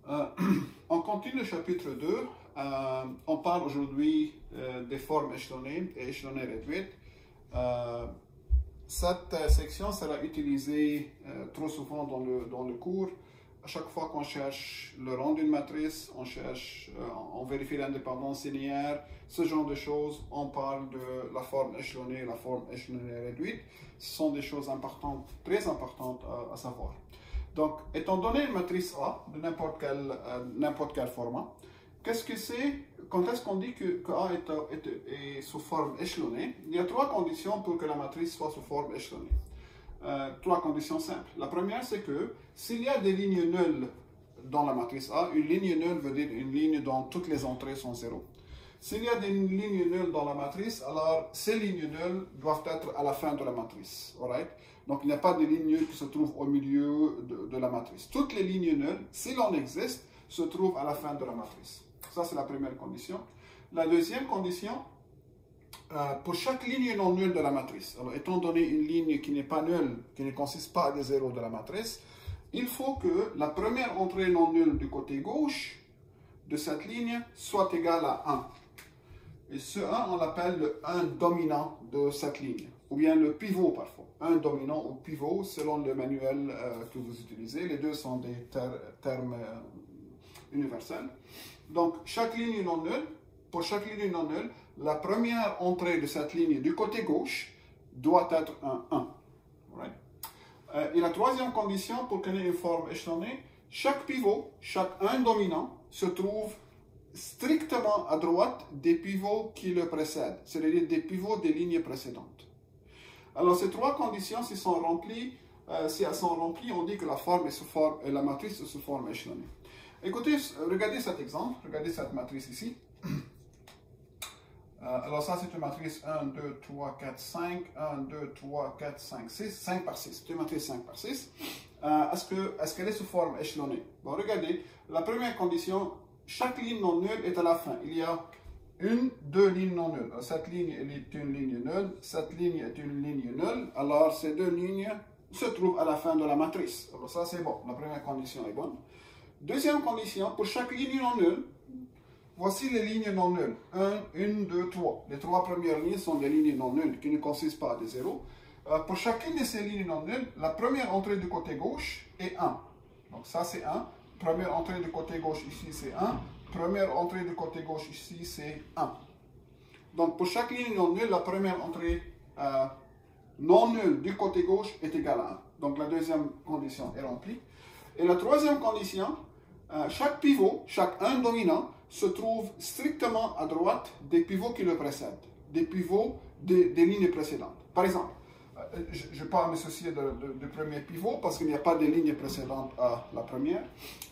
Euh, on continue le chapitre 2. On parle aujourd'hui des formes échelonnées et échelonnées réduites. Cette section sera utilisée trop souvent dans le cours. À chaque fois qu'on cherche le rang d'une matrice, on vérifie l'indépendance linéaire, ce genre de choses. On parle de la forme échelonnée et la forme échelonnée réduite. Ce sont des choses importantes, très importantes à savoir. Donc, étant donné une matrice A de n'importe quel format, qu'est-ce que c'est? Quand est-ce qu'on dit que A est sous forme échelonnée? Il y a trois conditions pour que la matrice soit sous forme échelonnée. Trois conditions simples. La première, c'est que s'il y a des lignes nulles dans la matrice A, une ligne nulle veut dire une ligne dont toutes les entrées sont 0. S'il y a des lignes nulles dans la matrice, alors ces lignes nulles doivent être à la fin de la matrice. Alright? Donc il n'y a pas de ligne nulle qui se trouve au milieu de la matrice. Toutes les lignes nulles, s'il en existe, se trouvent à la fin de la matrice. Ça, c'est la première condition. La deuxième condition, pour chaque ligne non nulle de la matrice, alors étant donné une ligne qui n'est pas nulle, qui ne consiste pas à des zéros de la matrice, il faut que la première entrée non nulle du côté gauche de cette ligne soit égale à 1. Et ce 1, on l'appelle le 1 dominant de cette ligne, ou bien le pivot parfois. 1 dominant ou pivot selon le manuel que vous utilisez. Les deux sont des termes universels. Donc, chaque ligne non nulle, pour chaque ligne non nulle, la première entrée de cette ligne du côté gauche doit être un 1. Right? Et la troisième condition pour qu'on ait une forme échelonnée, chaque pivot, chaque 1 dominant, se trouve strictement à droite des pivots qui le précèdent, c'est-à-dire des pivots des lignes précédentes. Alors, ces trois conditions, si elles sont remplies, on dit que la matrice est sous forme échelonnée. Écoutez, regardez cet exemple, regardez cette matrice ici. Alors ça, c'est une matrice 1, 2, 3, 4, 5, 1, 2, 3, 4, 5, 6, 5 par 6. C'est une matrice 5 par 6. Est-ce qu'elle est sous forme échelonnée? Bon, regardez, la première condition, chaque ligne non nulle est à la fin. Il y a deux lignes non nulles. Cette ligne est une ligne nulle, cette ligne est une ligne nulle. Alors, ces deux lignes se trouvent à la fin de la matrice. Alors ça, c'est bon. La première condition est bonne. Deuxième condition, pour chaque ligne non nulle, voici les lignes non nulles. 1, 2, 3. Les trois premières lignes sont des lignes non nulles qui ne consistent pas à des zéros. Pour chacune de ces lignes non nulles, la première entrée du côté gauche est 1. Donc ça, c'est 1. Première entrée du côté gauche ici, c'est 1. Première entrée du côté gauche ici, c'est 1. Donc pour chaque ligne non nulle, la première entrée non nulle du côté gauche est égale à 1. Donc la deuxième condition est remplie. Et la troisième condition, chaque pivot, chaque 1 dominant, se trouve strictement à droite des pivots qui le précèdent, des pivots des lignes précédentes. Par exemple, je ne vais pas m'associer du premier pivot parce qu'il n'y a pas de ligne précédente à la première.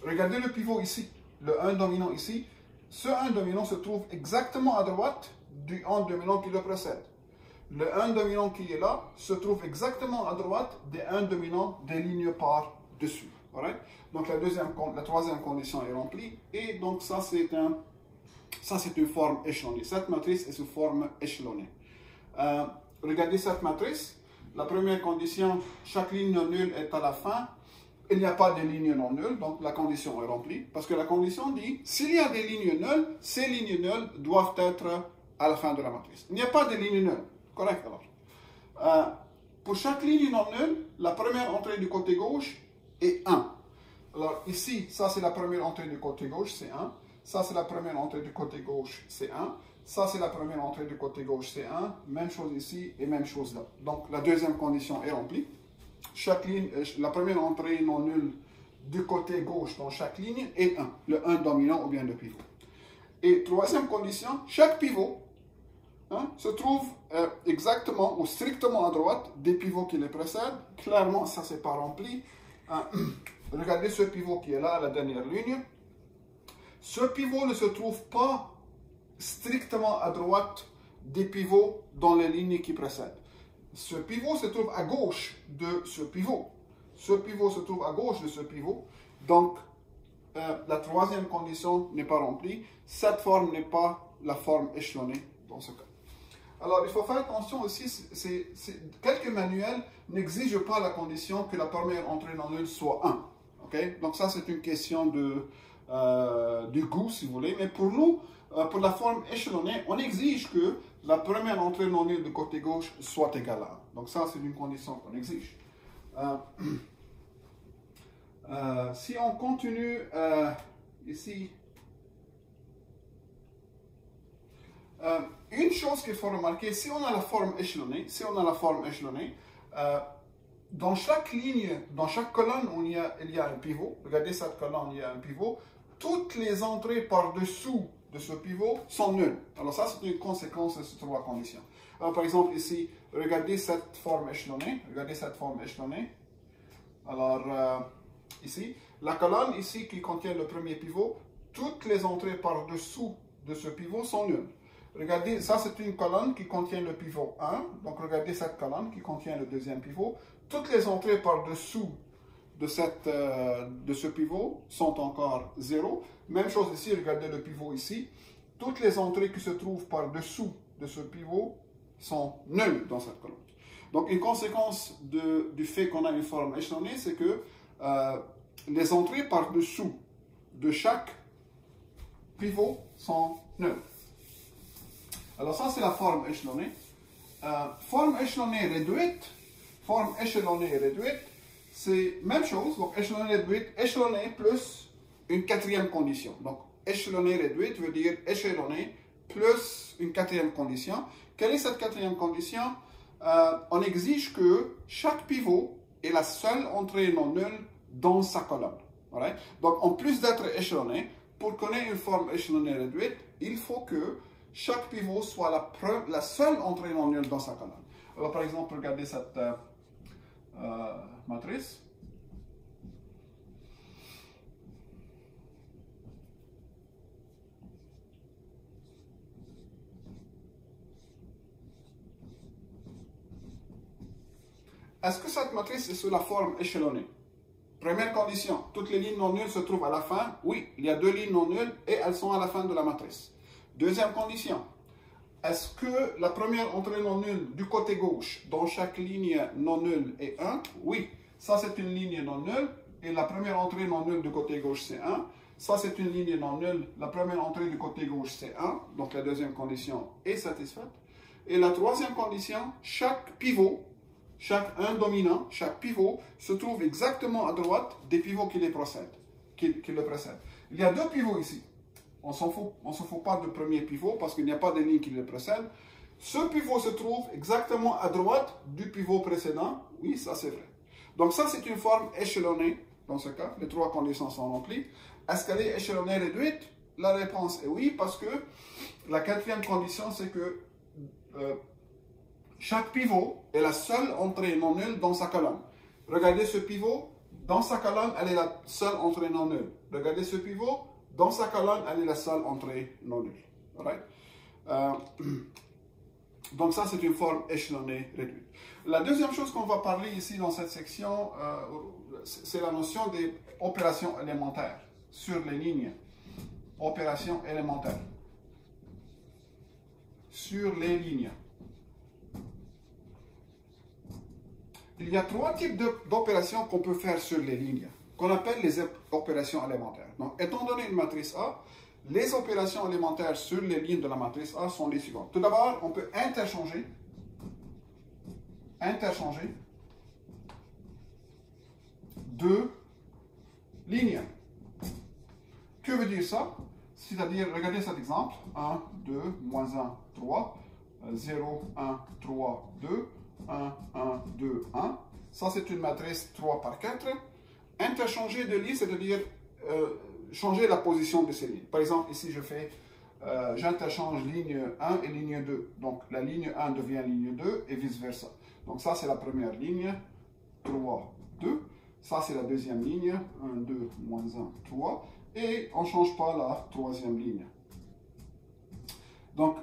Regardez le pivot ici, le 1 dominant ici. Ce 1 dominant se trouve exactement à droite du 1 dominant qui le précède. Le 1 dominant qui est là se trouve exactement à droite des 1 dominants des lignes par-dessus. Right? Donc la troisième condition est remplie et donc ça c'est une forme échelonnée. Cette matrice est sous forme échelonnée. Regardez cette matrice. La première condition, chaque ligne non nulle est à la fin. Il n'y a pas de ligne non nulle, donc la condition est remplie. Parce que la condition dit, s'il y a des lignes nulles, ces lignes nulles doivent être à la fin de la matrice. Il n'y a pas de ligne nulle. Correct alors. Pour chaque ligne non nulle, la première entrée du côté gauche est 1. Alors ici, ça c'est la première entrée du côté gauche, c'est 1. Ça c'est la première entrée du côté gauche, c'est 1. Ça c'est la première entrée du côté gauche, c'est 1. Même chose ici et même chose là. Donc la deuxième condition est remplie. Chaque ligne, la première entrée non nulle du côté gauche dans chaque ligne est 1. Le 1 dominant ou bien le pivot. Et troisième condition, chaque pivot se trouve exactement ou strictement à droite des pivots qui les précèdent. Clairement, ça c'est pas rempli. Regardez ce pivot qui est là à la dernière ligne. Ce pivot ne se trouve pas strictement à droite des pivots dans les lignes qui précèdent. Ce pivot se trouve à gauche de ce pivot. Ce pivot se trouve à gauche de ce pivot. Donc, la troisième condition n'est pas remplie. Cette forme n'est pas la forme échelonnée dans ce cas. Alors, il faut faire attention aussi, quelques manuels n'exigent pas la condition que la première entrée non nulle soit 1. Okay? Donc ça, c'est une question de du goût, si vous voulez. Mais pour nous, pour la forme échelonnée, on exige que la première entrée non nulle du côté gauche soit égale à 1. Donc ça, c'est une condition qu'on exige. Si on continue ici, une chose qu'il faut remarquer, si on a la forme échelonnée, dans chaque ligne, dans chaque colonne, il y a un pivot. Regardez cette colonne, il y a un pivot. Toutes les entrées par-dessous de ce pivot sont nulles. Alors ça, c'est une conséquence de ces trois conditions. Alors, par exemple, ici, regardez cette forme échelonnée. Alors, ici, la colonne ici qui contient le premier pivot, toutes les entrées par-dessous de ce pivot sont nulles. Regardez, ça c'est une colonne qui contient le pivot 1. Donc regardez cette colonne qui contient le deuxième pivot. Toutes les entrées par-dessous de ce pivot sont encore 0. Même chose ici, regardez le pivot ici. Toutes les entrées qui se trouvent par-dessous de ce pivot sont nulles dans cette colonne. Donc une conséquence du fait qu'on a une forme échelonnée, c'est que les entrées par-dessous de chaque pivot sont nulles. Alors ça, c'est la forme échelonnée. Forme échelonnée réduite, c'est même chose. Donc échelonnée réduite, échelonnée plus une quatrième condition. Donc échelonnée réduite veut dire échelonnée plus une quatrième condition. Quelle est cette quatrième condition? On exige que chaque pivot ait la seule entrée non nulle dans sa colonne. Right? Donc en plus d'être échelonné, pour qu'on ait une forme échelonnée réduite, il faut que chaque pivot soit la seule entrée non nulle dans sa colonne. Alors par exemple, regardez cette matrice. Est-ce que cette matrice est sous la forme échelonnée? Première condition, toutes les lignes non nulles se trouvent à la fin. Oui, il y a deux lignes non nulles et elles sont à la fin de la matrice. Deuxième condition, est-ce que la première entrée non nulle du côté gauche dans chaque ligne non nulle est 1? Oui, ça c'est une ligne non nulle et la première entrée non nulle du côté gauche c'est 1. Ça c'est une ligne non nulle, la première entrée du côté gauche c'est 1. Donc la deuxième condition est satisfaite. Et la troisième condition, chaque pivot, un dominant, chaque pivot se trouve exactement à droite des pivots qui le précèdent. Il y a deux pivots ici. On ne se fout pas du premier pivot parce qu'il n'y a pas de ligne qui le précède. Ce pivot se trouve exactement à droite du pivot précédent. Oui, ça c'est vrai. Donc ça c'est une forme échelonnée. Dans ce cas, les trois conditions sont remplies. Est-ce qu'elle est échelonnée réduite? La réponse est oui, parce que la quatrième condition c'est que chaque pivot est la seule entrée non nulle dans sa colonne. Regardez ce pivot, dans sa colonne, elle est la seule entrée non nulle. Regardez ce pivot, dans sa colonne, elle est la seule entrée non nulle. Right? Donc ça, c'est une forme échelonnée réduite. La deuxième chose qu'on va parler ici dans cette section, c'est la notion des opérations élémentaires sur les lignes. Opérations élémentaires. Sur les lignes. Il y a trois types d'opérations qu'on peut faire sur les lignes, qu'on appelle les opérations élémentaires. Donc, étant donné une matrice A, les opérations élémentaires sur les lignes de la matrice A sont les suivantes. Tout d'abord, on peut interchanger deux lignes. Que veut dire ça? C'est-à-dire, regardez cet exemple. 1, 2, moins 1, 3, 0, 1, 3, 2, 1, 1, 2, 1. Ça, c'est une matrice 3 par 4. Interchanger de lignes, c'est-à-dire changer la position de ces lignes. Par exemple, ici, j'interchange ligne 1 et ligne 2. Donc, la ligne 1 devient ligne 2 et vice-versa. Donc, ça, c'est la première ligne. 3, 2. Ça, c'est la deuxième ligne. 1, 2, moins 1, 3. Et on ne change pas la troisième ligne. Donc,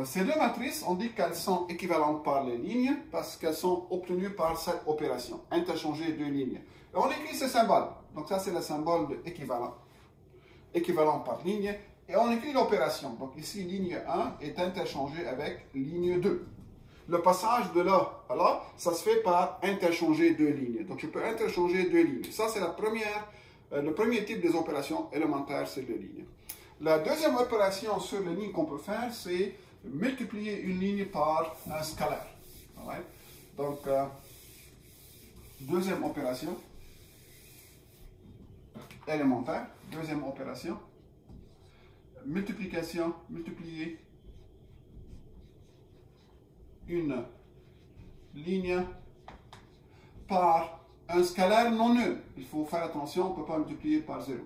ces deux matrices, on dit qu'elles sont équivalentes par les lignes parce qu'elles sont obtenues par cette opération, interchanger deux lignes. Et on écrit ce symbole. Donc, ça, c'est le symbole de équivalent. Équivalent par ligne. Et on écrit l'opération. Donc, ici, ligne 1 est interchangée avec ligne 2. Le passage de là à là, ça se fait par interchanger deux lignes. Donc, je peux interchanger deux lignes. Ça, c'est la première le premier type des opérations élémentaires sur les lignes. La deuxième opération sur les lignes qu'on peut faire, c'est multiplier une ligne par un scalaire. Right? Donc, deuxième opération élémentaire, deuxième opération, multiplication, multiplier une ligne par un scalaire non nul. Il faut faire attention, on ne peut pas multiplier par 0.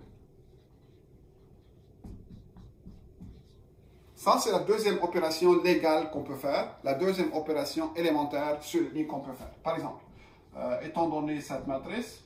Ça, c'est la deuxième opération légale qu'on peut faire, la deuxième opération élémentaire sur les lignes qu'on peut faire. Par exemple, étant donné cette matrice,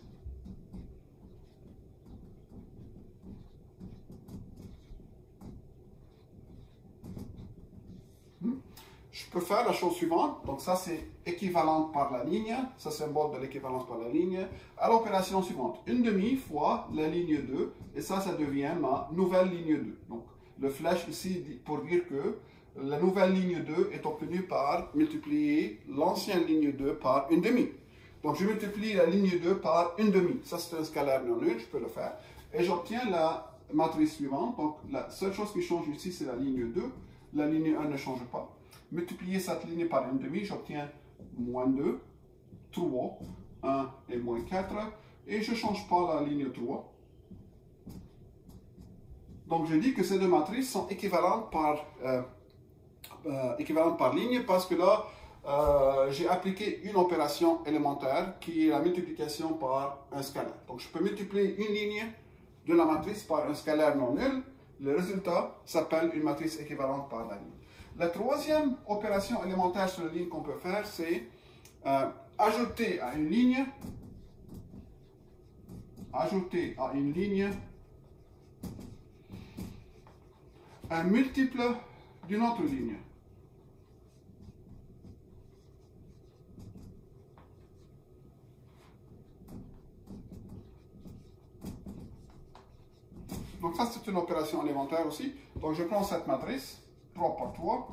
je peux faire la chose suivante. Donc ça, c'est équivalente par la ligne. Ça, c'est symbole de l'équivalence par la ligne. À l'opération suivante, une demi fois la ligne 2. Et ça devient ma nouvelle ligne 2. Donc, le flèche ici pour dire que la nouvelle ligne 2 est obtenue par multiplier l'ancienne ligne 2 par une demi. Donc, je multiplie la ligne 2 par une demi. Ça, c'est un scalaire non nul, je peux le faire. Et j'obtiens la matrice suivante. Donc, la seule chose qui change ici, c'est la ligne 2. La ligne 1 ne change pas. Multiplier cette ligne par une demi, j'obtiens moins 2, 3, 1 et moins 4. Et je ne change pas la ligne 3. Donc, je dis que ces deux matrices sont équivalentes par ligne parce que là, j'ai appliqué une opération élémentaire qui est la multiplication par un scalaire. Donc, je peux multiplier une ligne de la matrice par un scalaire non nul. Le résultat s'appelle une matrice équivalente par la ligne. La troisième opération élémentaire sur la ligne qu'on peut faire, c'est ajouter à une ligne un multiple d'une autre ligne. Donc ça, c'est une opération élémentaire aussi. Donc je prends cette matrice, 3 par 3.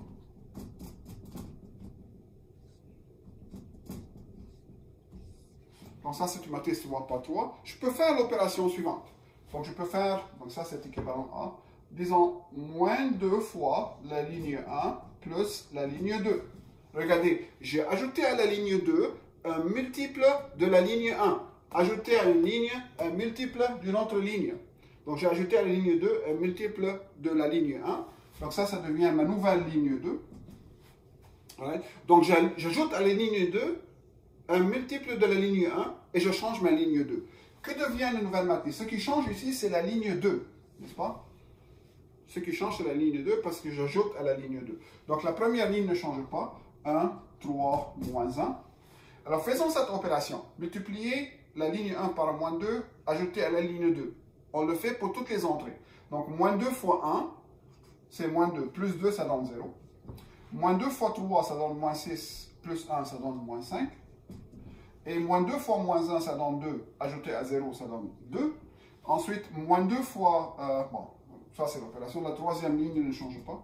Donc ça, c'est une matrice 3 par 3. Je peux faire l'opération suivante. Donc je peux faire, donc ça c'est équivalent à, disons, moins 2 fois la ligne 1 plus la ligne 2. Regardez, j'ai ajouté à la ligne 2 un multiple de la ligne 1. Ajouté à une ligne un multiple d'une autre ligne. Donc j'ai ajouté à la ligne 2 un multiple de la ligne 1. Donc ça devient ma nouvelle ligne 2. Right? Donc j'ajoute à la ligne 2 un multiple de la ligne 1 et je change ma ligne 2. Que devient la nouvelle matrice? Ce qui change ici, c'est la ligne 2, n'est-ce pas? Ce qui change, c'est la ligne 2 parce que j'ajoute à la ligne 2. Donc la première ligne ne change pas. 1, 3, moins 1. Alors faisons cette opération. Multiplier la ligne 1 par moins 2, ajouter à la ligne 2. On le fait pour toutes les entrées. Donc moins 2 fois 1, c'est moins 2. Plus 2, ça donne 0. Moins 2 fois 3, ça donne moins 6. Plus 1, ça donne moins 5. Et moins 2 fois moins 1, ça donne 2. Ajouter à 0, ça donne 2. Ensuite, moins 2 fois... bon, ça c'est l'opération. La troisième ligne ne change pas.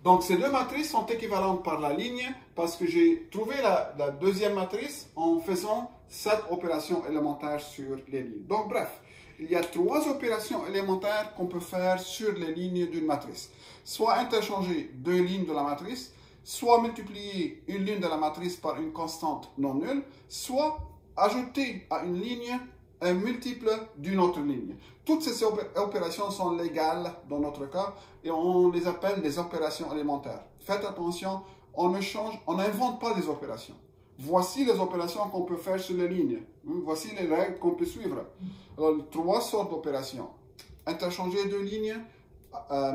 Donc, ces deux matrices sont équivalentes par la ligne parce que j'ai trouvé la deuxième matrice en faisant cette opération élémentaire sur les lignes. Donc, bref, il y a 3 opérations élémentaires qu'on peut faire sur les lignes d'une matrice. Soit interchanger 2 lignes de la matrice, soit multiplier une ligne de la matrice par une constante non nulle, soit ajouter à une ligne un multiple d'une autre ligne. Toutes ces opérations sont légales dans notre cas et on les appelle des opérations élémentaires. Faites attention, on n'invente pas des opérations. Voici les opérations qu'on peut faire sur les lignes. Voici les règles qu'on peut suivre. Alors, 3 sortes d'opérations. Interchanger 2 lignes,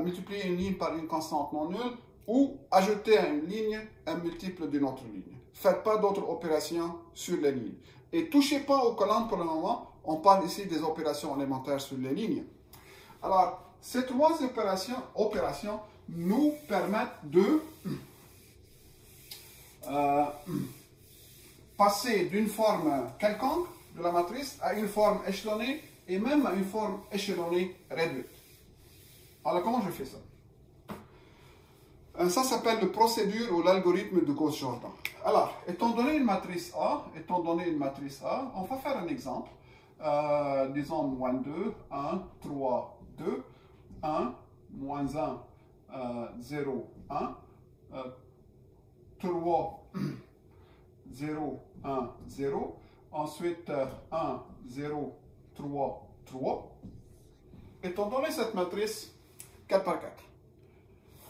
multiplier une ligne par une constante non nulle ou ajouter à une ligne un multiple d'une autre ligne. Faites pas d'autres opérations sur les lignes. Et touchez pas aux colonnes pour le moment. On parle ici des opérations élémentaires sur les lignes. Alors, ces 3 opérations nous permettent de passer d'une forme quelconque de la matrice à une forme échelonnée et même à une forme échelonnée réduite. Alors, comment je fais ça? Ça s'appelle la procédure ou l'algorithme de Gauss-Jordan. Alors, étant donné une matrice A, on va faire un exemple. Disons moins 2, 1, 3, 2, 1, moins 1, 0, 1, 3, 0, 1, 0. Ensuite, 1, 0, 3, 3. Étant donné cette matrice 4 par 4.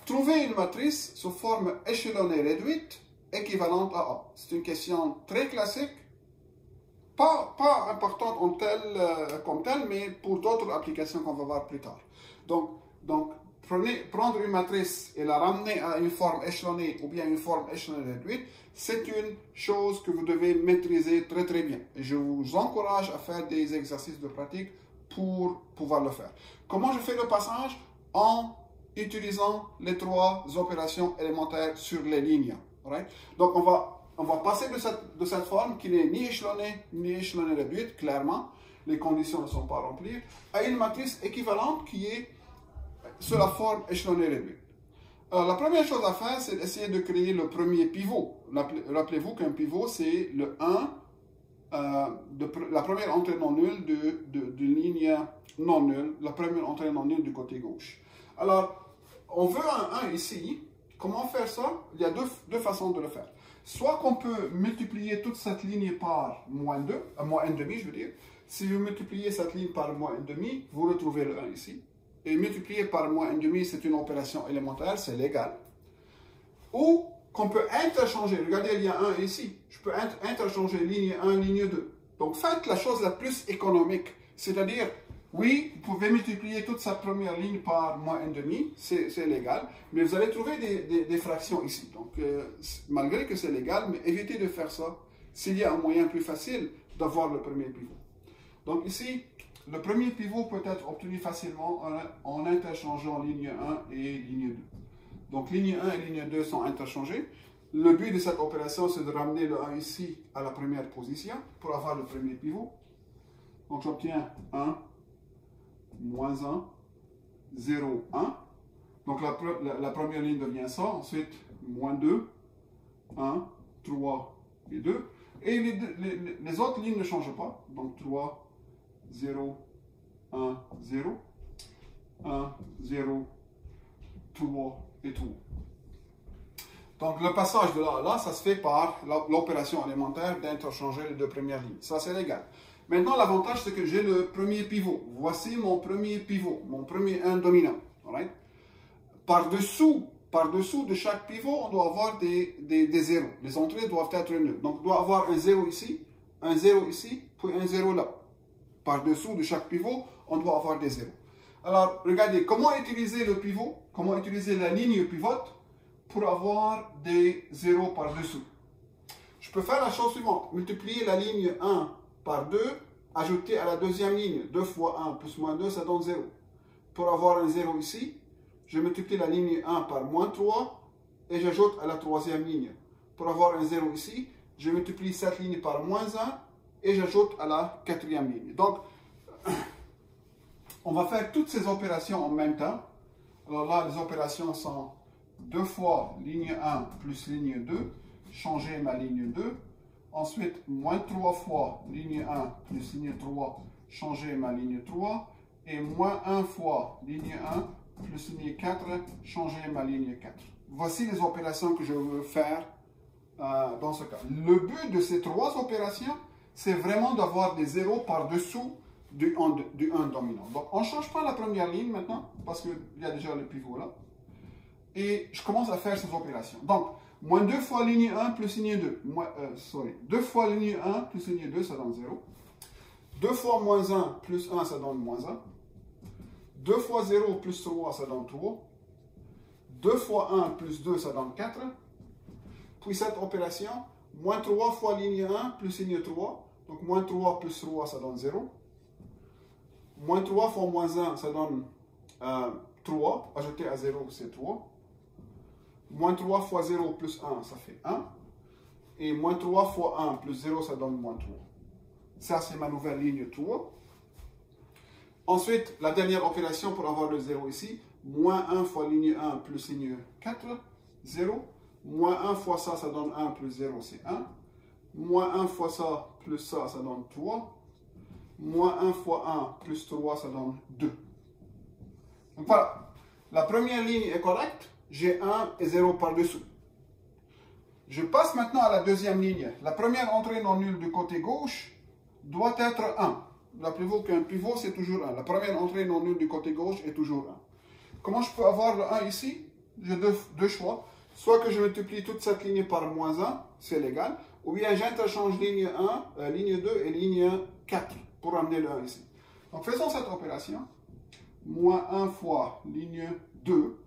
Trouver une matrice sous forme échelonnée réduite équivalente à A. C'est une question très classique, pas importante comme telle, mais pour d'autres applications qu'on va voir plus tard. Donc prendre une matrice et la ramener à une forme échelonnée ou bien une forme échelonnée réduite, c'est une chose que vous devez maîtriser très très bien. Et je vous encourage à faire des exercices de pratique pour pouvoir le faire. Comment je fais le passage? En utilisant les trois opérations élémentaires sur les lignes. Right? Donc on va passer de cette forme qui n'est ni échelonnée réduite, clairement, les conditions ne sont pas remplies, à une matrice équivalente qui est sur la forme échelonnée réduite. Alors, la première chose à faire, c'est d'essayer de créer le premier pivot. Rappelez-vous qu'un pivot, c'est le 1, la première entrée non nulle de ligne non nulle, la première entrée non nulle du côté gauche. Alors, on veut un 1 ici. Comment faire ça? Il y a deux façons de le faire. Soit qu'on peut multiplier toute cette ligne par moins 2, moins 1,5 je veux dire. Si vous multipliez cette ligne par moins 1,5, vous retrouvez le 1 ici. Et multiplier par moins 1,5, c'est une opération élémentaire, c'est légal. Ou qu'on peut interchanger. Regardez, il y a 1 ici. Je peux interchanger ligne 1, ligne 2. Donc faites la chose la plus économique. C'est-à-dire, oui, vous pouvez multiplier toute cette première ligne par moins 1,5, c'est légal, mais vous allez trouver des fractions ici. Donc, malgré que c'est légal, mais évitez de faire ça s'il y a un moyen plus facile d'avoir le premier pivot. Donc ici, le premier pivot peut être obtenu facilement en interchangeant ligne 1 et ligne 2. Donc ligne 1 et ligne 2 sont interchangées. Le but de cette opération, c'est de ramener le 1 ici à la première position pour avoir le premier pivot. Donc j'obtiens 1, moins 1, 0, 1. Donc la première ligne devient ça. Ensuite, moins 2, 1, 3 et 2. Et les autres lignes ne changent pas. Donc 3, 0, 1, 0, 1, 0, 3 et 3. Donc le passage de là à là, ça se fait par l'opération élémentaire d'interchanger les deux premières lignes. Ça, c'est légal. Maintenant, l'avantage, c'est que j'ai le premier pivot. Voici mon premier pivot, mon premier 1 dominant. Right? Par-dessous de chaque pivot, on doit avoir des zéros. Les entrées doivent être nulles. Donc, on doit avoir un 0 ici, un 0 ici, puis un 0 là. Par-dessous de chaque pivot, on doit avoir des zéros. Alors, regardez, comment utiliser le pivot, comment utiliser la ligne pivote pour avoir des zéros par-dessous. Je peux faire la chose suivante, multiplier la ligne 1 par 2, ajouter à la deuxième ligne 2 fois 1 plus moins 2, ça donne 0. Pour avoir un 0 ici, je multiplie la ligne 1 par moins 3 et j'ajoute à la troisième ligne. Pour avoir un 0 ici, je multiplie cette ligne par moins 1 et j'ajoute à la quatrième ligne. Donc, on va faire toutes ces opérations en même temps. Alors là, les opérations sont 2 fois ligne 1 plus ligne 2, changer ma ligne 2. Ensuite, moins 3 fois ligne 1 plus ligne 3, changer ma ligne 3. Et moins 1 fois ligne 1 plus ligne 4, changer ma ligne 4. Voici les opérations que je veux faire dans ce cas. Le but de ces trois opérations, c'est vraiment d'avoir des zéros par-dessous du 1 dominant. Donc, on ne change pas la première ligne maintenant, parce qu'il y a déjà le pivot là. Et je commence à faire ces opérations. Donc, moins 2 fois ligne 1 plus ligne 2. 2 fois ligne 1 plus ligne 2, ça donne 0. 2 fois moins 1 plus 1, ça donne moins 1. 2 fois 0 plus 3, ça donne 3. 2 fois 1 plus 2, ça donne 4. Puis cette opération, moins 3 fois ligne 1 plus ligne 3. Donc, moins 3 plus 3, ça donne 0. Moins 3 fois moins 1, ça donne 3. Ajouter à 0, c'est 3. Moins 3 fois 0 plus 1, ça fait 1. Et moins 3 fois 1 plus 0, ça donne moins 3. Ça, c'est ma nouvelle ligne 3. Ensuite, la dernière opération pour avoir le 0 ici. Moins 1 fois ligne 1 plus ligne 4. 0. Moins 1 fois ça, ça donne 1 plus 0, c'est 1. Moins 1 fois ça, plus ça, ça donne 3. Moins 1 fois 1, plus 3, ça donne 2. Donc voilà, la première ligne est correcte. J'ai 1 et 0 par-dessous. Je passe maintenant à la deuxième ligne. La première entrée non nulle du côté gauche doit être 1. Rappelez-vous qu'un pivot, c'est toujours 1. La première entrée non nulle du côté gauche est toujours 1. Comment je peux avoir le 1 ici? J'ai deux choix. Soit que je multiplie toute cette ligne par moins 1, c'est légal. Ou bien j'interchange ligne 1, ligne 2 et ligne 4 pour amener le 1 ici. Donc faisons cette opération. Moins 1 fois ligne 2,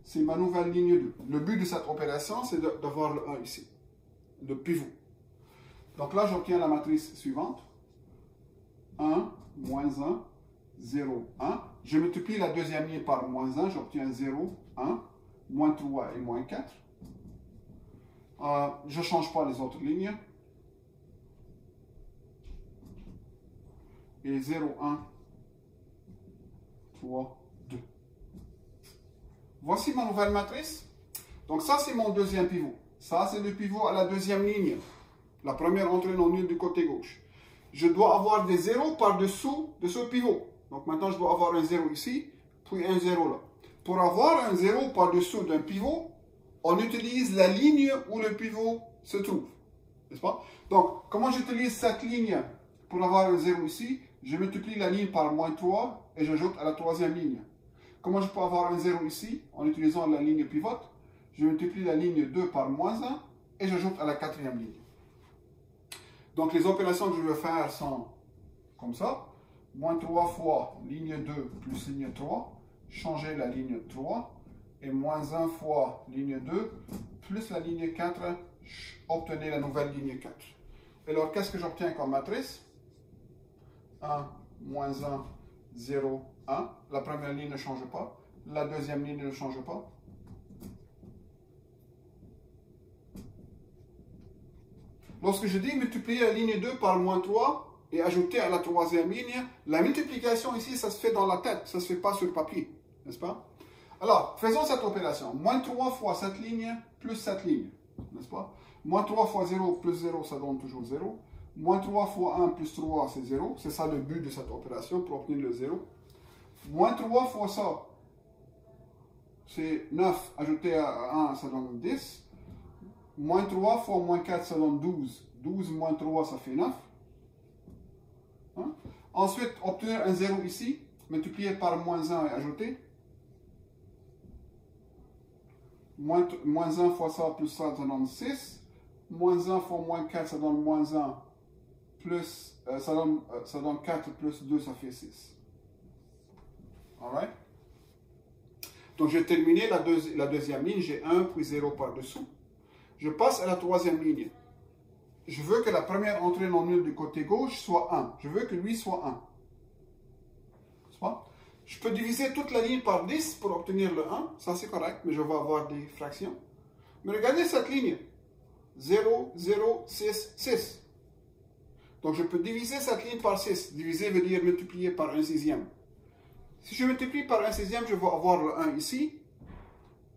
c'est ma nouvelle ligne 2. Le but de cette opération, c'est d'avoir le 1 ici, le pivot. Donc là, j'obtiens la matrice suivante. 1, moins 1, 0, 1. Je multiplie la deuxième ligne par moins 1, j'obtiens 0, 1, moins 3 et moins 4. Je ne change pas les autres lignes. Et 0, 1, 3, 2. Voici ma nouvelle matrice. Donc ça, c'est mon deuxième pivot. Ça, c'est le pivot à la deuxième ligne. La première entrée non nulle du côté gauche. Je dois avoir des zéros par-dessous de ce pivot. Donc maintenant, je dois avoir un 0 ici, puis un 0 là. Pour avoir un 0 par-dessous d'un pivot, on utilise la ligne où le pivot se trouve. N'est-ce pas? Donc, comment j'utilise cette ligne pour avoir un 0 ici? Je multiplie la ligne par moins 3 et j'ajoute à la troisième ligne. Comment je peux avoir un 0 ici en utilisant la ligne pivote? Je multiplie la ligne 2 par moins 1 et j'ajoute à la quatrième ligne. Donc, les opérations que je vais faire sont comme ça. Moins 3 fois ligne 2 plus ligne 3, changer la ligne 3, et moins 1 fois ligne 2 plus la ligne 4, obtenez la nouvelle ligne 4. Alors, qu'est-ce que j'obtiens comme matrice? 1, moins 1, 0, 1. La première ligne ne change pas. La deuxième ligne ne change pas. Lorsque je dis multiplier la ligne 2 par moins 3 et ajouter à la troisième ligne, la multiplication ici, ça se fait dans la tête, ça ne se fait pas sur le papier, n'est-ce pas? Alors, faisons cette opération. Moins 3 fois cette ligne plus cette ligne, n'est-ce pas? Moins 3 fois 0 plus 0, ça donne toujours 0. Moins 3 fois 1 plus 3, c'est 0. C'est ça le but de cette opération, pour obtenir le 0. Moins 3 fois ça, c'est 9. Ajouté à 1, ça donne 10. Moins 3 fois moins 4, ça donne 12. 12 moins 3, ça fait 9. Hein? Ensuite, obtenir un 0 ici, multiplié par moins 1 et ajouter. Moins 1 fois ça plus ça, ça donne 6. Moins 1 fois moins 4, ça donne moins 1. Plus, ça donne 4 plus 2, ça fait 6. Alright? Donc, j'ai terminé la deuxième ligne. J'ai 1 puis 0 par-dessous. Je passe à la troisième ligne. Je veux que la première entrée non nulle du côté gauche soit 1. Je veux que lui soit 1. N'est-ce pas? Je peux diviser toute la ligne par 10 pour obtenir le 1. Ça, c'est correct, mais je vais avoir des fractions. Mais regardez cette ligne. 0, 0, 6, 6. Donc, je peux diviser cette ligne par 6. Diviser veut dire multiplier par 1 sixième. Si je multiplie par 1 sixième, je vais avoir le 1 ici.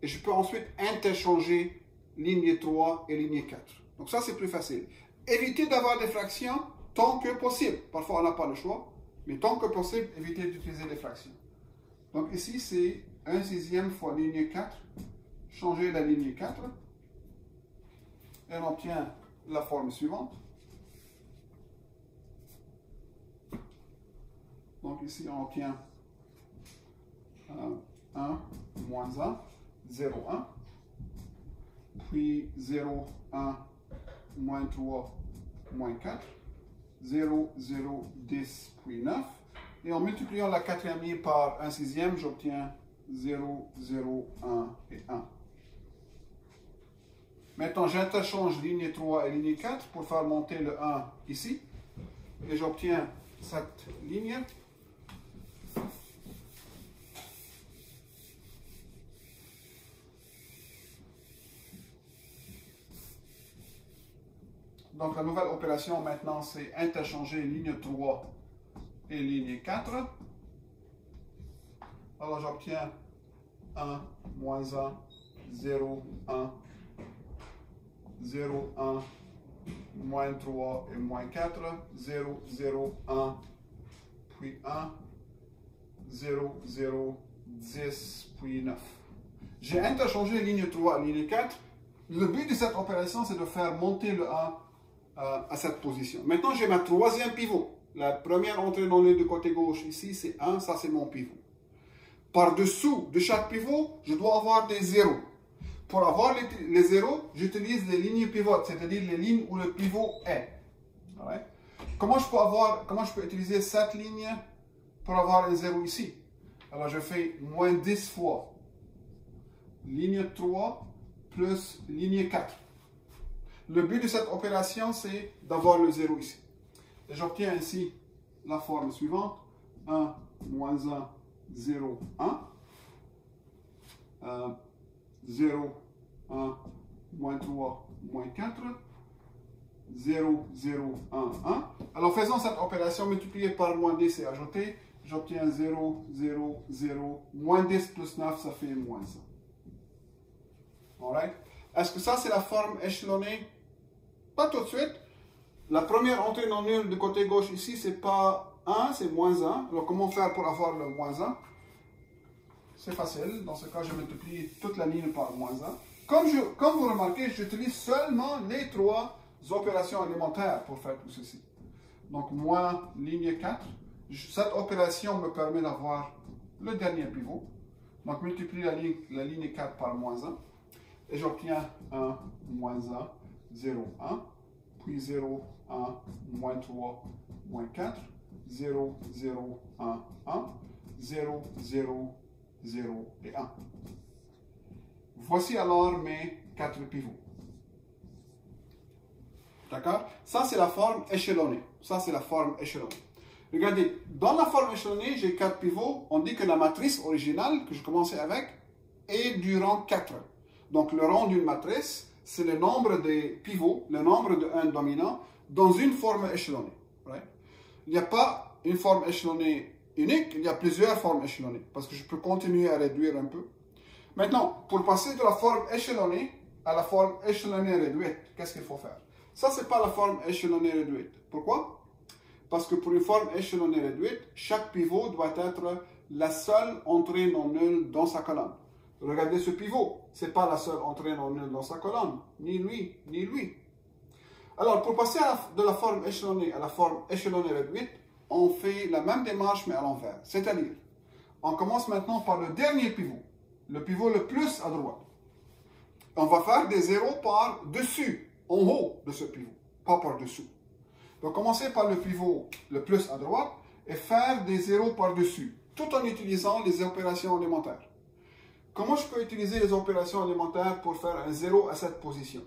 Et je peux ensuite interchanger ligne 3 et ligne 4. Donc ça, c'est plus facile. Évitez d'avoir des fractions tant que possible. Parfois, on n'a pas le choix. Mais tant que possible, évitez d'utiliser des fractions. Donc ici, c'est 1 sixième fois ligne 4. Changer la ligne 4. Et on obtient la forme suivante. Donc ici, on obtient 1, moins 1, 0, 1. Puis 0, 1, moins 3, moins 4. 0, 0, 10, puis 9. Et en multipliant la quatrième ligne par 1 sixième, j'obtiens 0, 0, 1 et 1. Maintenant, j'interchange ligne 3 et ligne 4 pour faire monter le 1 ici. Et j'obtiens cette ligne. Donc, la nouvelle opération maintenant, c'est interchanger ligne 3 et ligne 4. Alors, j'obtiens 1, moins 1, 0, 1, 0, 1, moins 3 et moins 4, 0, 0, 1, puis 1, 0, 0, 10, puis 9. J'ai interchangé ligne 3 et ligne 4. Le but de cette opération, c'est de faire monter le 1 à cette position. Maintenant, j'ai ma troisième pivot. La première entrée non nulle du côté gauche, ici, c'est 1, ça c'est mon pivot. Par-dessous de chaque pivot, je dois avoir des zéros. Pour avoir les zéros, j'utilise les lignes pivotes, c'est-à-dire les lignes où le pivot est. Right? Comment je peux utiliser cette ligne pour avoir un zéro ici? Alors, je fais moins 10 fois ligne 3 plus ligne 4. Le but de cette opération, c'est d'avoir le 0 ici. Et j'obtiens ainsi la forme suivante. 1, moins 1, 0, 1. 0, 1, moins 3, moins 4. 0, 0, 1, 1. Alors faisons cette opération multipliée par moins 10 et ajouter. J'obtiens 0, 0, 0. Moins 10 plus 9, ça fait moins 1. Alright? Est-ce que ça, c'est la forme échelonnée? Pas tout de suite. La première entrée non nulle du côté gauche ici, c'est pas 1, c'est moins 1. Alors, comment faire pour avoir le moins 1? C'est facile. Dans ce cas, je multiplie toute la ligne par moins 1. Comme vous remarquez, j'utilise seulement les trois opérations élémentaires pour faire tout ceci. Donc, moins ligne 4. Cette opération me permet d'avoir le dernier pivot. Donc, multiplie la ligne 4 par moins 1. Et j'obtiens 1, moins 1, 0, 1. Puis 0, 1, moins 3, moins 4. 0, 0, 1, 1. 0, 0, 0 et 1. Voici alors mes 4 pivots. D'accord? Ça, c'est la forme échelonnée. Ça, c'est la forme échelonnée. Regardez, dans la forme échelonnée, j'ai 4 pivots. On dit que la matrice originale que je commençais avec est du rang 4. Donc, le rang d'une matrice, c'est le nombre des pivots, le nombre de 1 dominant dans une forme échelonnée. Right? Il n'y a pas une forme échelonnée unique, il y a plusieurs formes échelonnées, parce que je peux continuer à réduire un peu. Maintenant, pour passer de la forme échelonnée à la forme échelonnée réduite, qu'est-ce qu'il faut faire? Ça, ce n'est pas la forme échelonnée réduite. Pourquoi? Parce que pour une forme échelonnée réduite, chaque pivot doit être la seule entrée non nulle dans sa colonne. Regardez ce pivot, ce n'est pas la seule entrée non nulle dans sa colonne, ni lui, ni lui. Alors, pour passer de la forme échelonnée à la forme échelonnée réduite, on fait la même démarche mais à l'envers. C'est-à-dire, on commence maintenant par le dernier pivot, le pivot le plus à droite. On va faire des zéros par-dessus, en haut de ce pivot, pas par-dessous. Donc, commencer par le pivot le plus à droite et faire des zéros par-dessus, tout en utilisant les opérations élémentaires. Comment je peux utiliser les opérations élémentaires pour faire un 0 à cette position?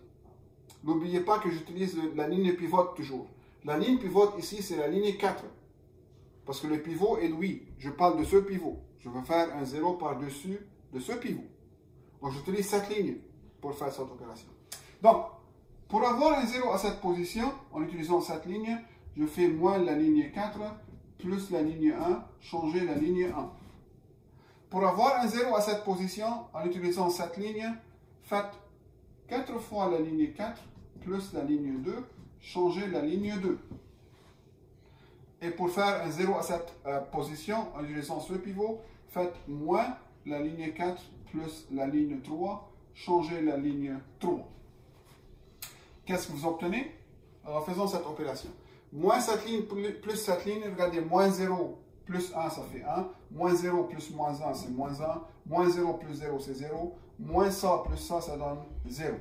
N'oubliez pas que j'utilise la ligne pivote toujours. La ligne pivote ici, c'est la ligne 4. Parce que le pivot est lui. Je parle de ce pivot. Je veux faire un 0 par-dessus de ce pivot. Donc, j'utilise cette ligne pour faire cette opération. Donc, pour avoir un 0 à cette position, en utilisant cette ligne, je fais moins la ligne 4 plus la ligne 1, changer la ligne 1. Pour avoir un 0 à cette position, en utilisant cette ligne, faites 4 fois la ligne 4 plus la ligne 2, changez la ligne 2. Et pour faire un 0 à cette position, en utilisant ce pivot, faites moins la ligne 4 plus la ligne 3, changez la ligne 3. Qu'est-ce que vous obtenez? Alors faisons cette opération. Moins cette ligne plus cette ligne, regardez, moins 0 plus 1, ça fait 1. Moins 0 plus moins 1, c'est moins 1. Moins 0 plus 0, c'est 0. Moins ça plus ça, ça donne 0.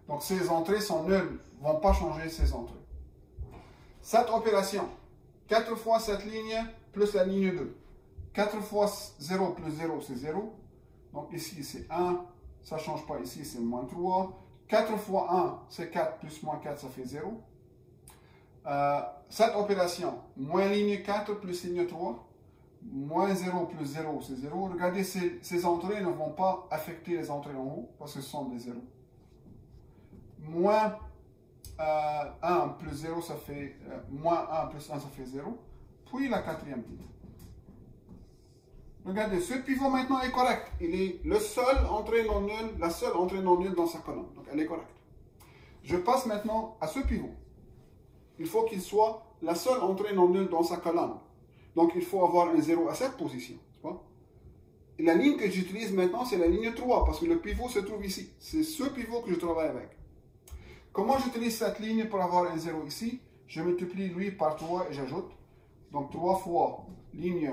Donc ces entrées sont nulles, ne vont pas changer ces entrées. Cette opération, 4 fois cette ligne plus la ligne 2. 4 fois 0 plus 0, c'est 0. Donc ici, c'est 1. Ça ne change pas ici, c'est moins 3. 4 fois 1, c'est 4 plus moins 4, ça fait 0. Cette opération, moins ligne 4 plus ligne 3, moins 0 plus 0, c'est 0. Regardez, ces entrées ne vont pas affecter les entrées en haut, parce que ce sont des 0. Moins 1 plus 0, ça fait moins 1 plus 1, ça fait 0. Puis la quatrième ligne. Regardez, ce pivot maintenant est correct. Il est le seul entrée non nulle, la seule entrée non nulle dans sa colonne. Donc elle est correcte. Je passe maintenant à ce pivot. Il faut qu'il soit la seule entrée non nulle dans sa colonne. Donc il faut avoir un 0 à cette position. Et la ligne que j'utilise maintenant, c'est la ligne 3, parce que le pivot se trouve ici. C'est ce pivot que je travaille avec. Comment j'utilise cette ligne pour avoir un 0 ici? Je multiplie lui par 3 et j'ajoute. Donc 3 fois ligne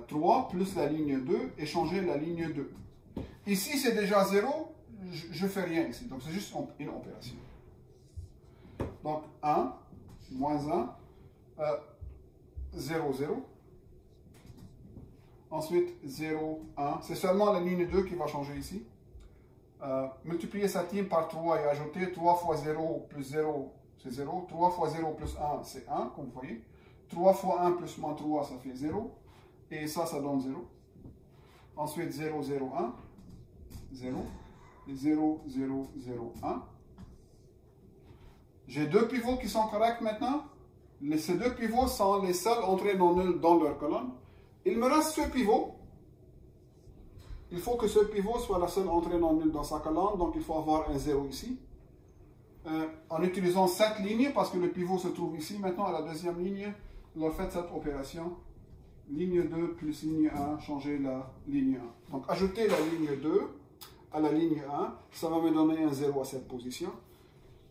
3 plus la ligne 2 et changer la ligne 2. Ici, c'est déjà 0, je ne fais rien ici. Donc c'est juste une opération. Donc 1, moins 1, 0, 0. Ensuite, 0, 1. C'est seulement la ligne 2 qui va changer ici. Multiplier cette ligne par 3 et ajouter 3 fois 0 plus 0, c'est 0. 3 fois 0 plus 1, c'est 1, comme vous voyez. 3 fois 1 plus moins 3, ça fait 0. Et ça donne 0. Ensuite, 0, 0, 1. 0. 0, 0, 0, 1. J'ai deux pivots qui sont corrects maintenant. Ces deux pivots sont les seules entrées non nulles dans leur colonne. Il me reste ce pivot. Il faut que ce pivot soit la seule entrée non nulle dans sa colonne. Donc il faut avoir un 0 ici. En utilisant cette ligne, parce que le pivot se trouve ici maintenant à la deuxième ligne, alors faites cette opération. Ligne 2 plus ligne 1, changer la ligne 1. Donc ajouter la ligne 2 à la ligne 1, ça va me donner un 0 à cette position.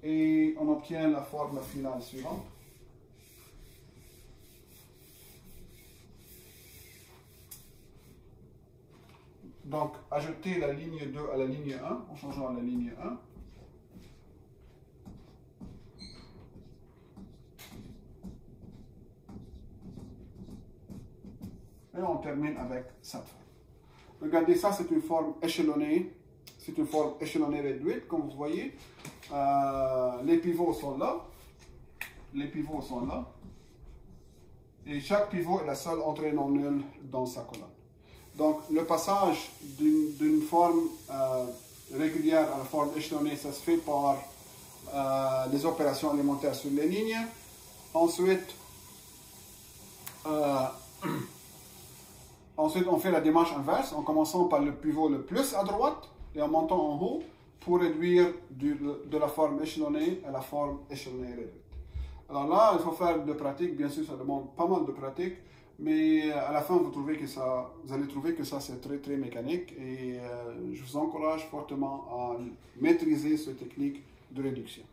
Et on obtient la forme finale suivante. Donc, ajouter la ligne 2 à la ligne 1 en changeant la ligne 1. Et on termine avec cette forme. Regardez, ça c'est une forme échelonnée. C'est une forme échelonnée réduite, comme vous voyez. Les pivots sont là. Les pivots sont là. Et chaque pivot est la seule entrée non nulle dans sa colonne. Donc, le passage d'une forme régulière à la forme échelonnée, ça se fait par les opérations élémentaires sur les lignes. Ensuite, on fait la démarche inverse en commençant par le pivot le plus à droite et en montant en haut pour réduire de la forme échelonnée à la forme échelonnée réduite. Alors là, il faut faire de pratique, bien sûr, ça demande pas mal de pratique, mais à la fin, vous allez trouver que ça c'est très très mécanique et je vous encourage fortement à maîtriser cette technique de réduction.